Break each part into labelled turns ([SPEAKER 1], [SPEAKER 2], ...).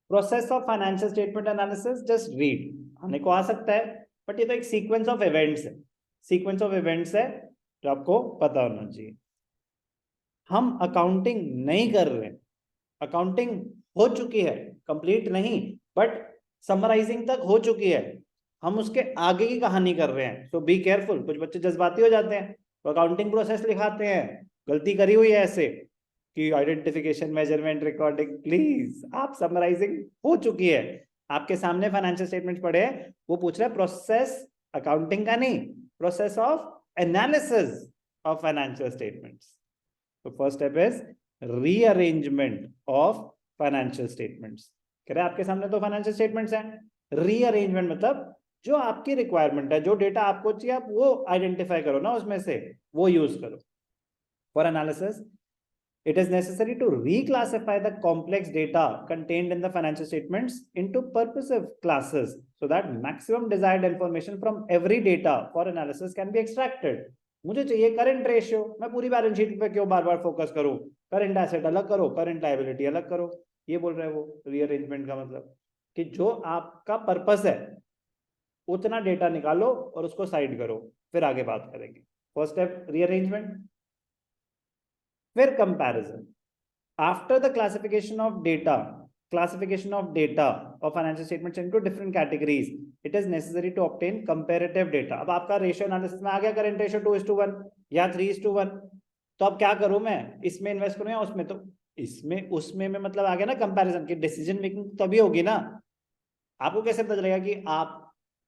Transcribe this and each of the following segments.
[SPEAKER 1] Process of financial statement analysis, just read आने को आ सकता है, बट ये तो एक सीक्वेंस ऑफ इवेंट्स है, सीक्वेंस ऑफ इवेंट्स है जो आपको पता होना चाहिए। हम अकाउंटिंग नहीं कर रहे, अकाउंटिंग हो चुकी है, कंप्लीट नहीं बट समराइजिंग तक हो चुकी है, हम उसके आगे की कहानी कर रहे हैं। सो बी केयरफुल। कुछ बच्चे जज्बाती हो जाते हैं तो अकाउंटिंग प्रोसेस लिखाते हैं, गलती करी हुई है ऐसे कि आइडेंटिफिकेशन, मेजरमेंट, रिकॉर्डिंग। प्लीज, आप समराइजिंग हो चुकी है, आपके सामने फाइनेंशियल स्टेटमेंट पड़े हैं, वो पूछ रहा है प्रोसेस अकाउंटिंग का नहीं, process of analysis of financial statements. तो first step is rearrangement of financial statements. कह रहे आपके सामने तो फाइनेंशियल स्टेटमेंट्स हैं, रीअरेंजमेंट मतलब जो आपकी रिक्वायरमेंट है, जो डेटा आपको चाहिए आप वो आइडेंटिफाई करो ना, उसमें से वो यूज करो। For analysis it is necessary to reclassify the complex data contained in the financial statements into purposive classes so that maximum desired information from every data for analysis can be extracted. मुझे चाहिए current ratio, मैं पूरी balance sheet पे क्यों बार बार focus करूं? Current asset अलग करो, current liability अलग करो, ये बोल रहे हैं वो। रीअरेंजमेंट का मतलब कि जो आपका पर्पस है उतना डेटा निकालो और उसको साइड करो, फिर आगे बात करेंगे। फर्स्ट स्टेप रीअरेंजमेंट, फिर comparison. After the classification of data of financial statements into different categories, it is necessary to obtain comparative data. अब आपका रेशियो एनालिसिस में आ गया, करंट रेशियो 2:1 या 3:1, तो अब क्या करूं मैं, इसमें इन्वेस्ट करूं या उसमें? तो इसमें उसमें में मतलब आ गया ना कंपैरिजन की, डिसीजन मेकिंग तभी होगी ना। आपको कैसे पता चलेगा कि आप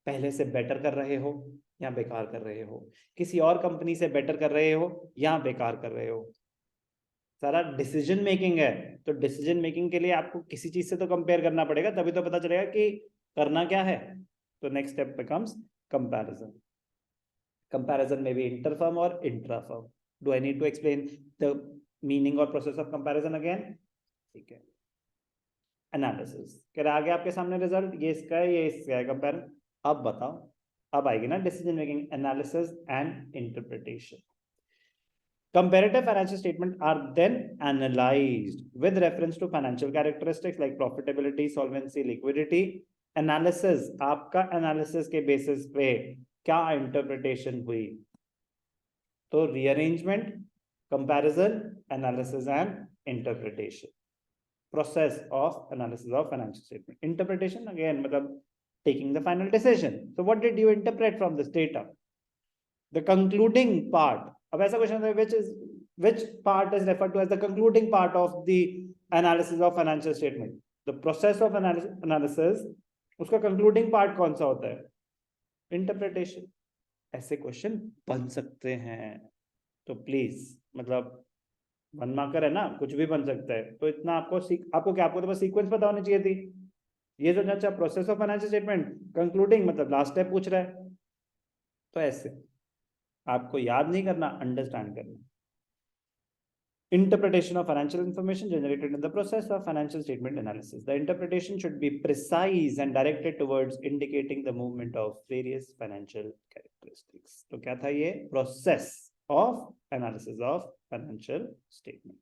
[SPEAKER 1] पहले से बेटर कर रहे हो या बेकार कर रहे हो, किसी और कंपनी से बेटर कर रहे हो या बेकार कर रहे हो? सारा डिसीजन मेकिंग है, तो डिसीजन मेकिंग के लिए आपको किसी चीज से तो कंपेयर करना पड़ेगा, तभी तो पता चलेगा कि करना क्या है। तो next step becomes comparison. Comparison में भी इंटरफर्म और intrafirm. Do I need to explain the meaning और प्रोसेस ऑफ कंपैरिजन अगेन? ठीक है। एनालिसिस कह रहा आगे आपके सामने रिजल्ट ये इसका है, ये इसका है, कंपेयर। अब बताओ, अब आएगी ना decision making, analysis and interpretation. Comparative financial statements are then analyzed with reference to financial characteristics like profitability, solvency, liquidity. Analysis, आपका analysis के basis पे क्या interpretation हुई? तो rearrangement, comparison, analysis and interpretation. Process of analysis of financial statement. Interpretation again मतलब taking the final decision. So what did you interpret from this data? The concluding part. अब ऐसा question है, which part is referred to as the concluding part of the analysis of financial statement? The process of analysis, उसका concluding part कौन सा होता है? Interpretation. ऐसे question बन सकते हैं, तो प्लीज मतलब वन मार्कर है ना, कुछ भी बन सकता है। तो इतना आपको क्या, आपको तो बस सीक्वेंस पता होनी चाहिए थी। ये जो अच्छा process of financial statement concluding मतलब लास्ट स्टेप पूछ रहा है, तो ऐसे आपको याद नहीं करना, अंडरस्टैंड करना। Interpretation of financial information generated in the process of financial statement analysis. The interpretation should be precise and directed towards indicating the movement of various financial characteristics. तो क्या था ये? Process of analysis of financial statement.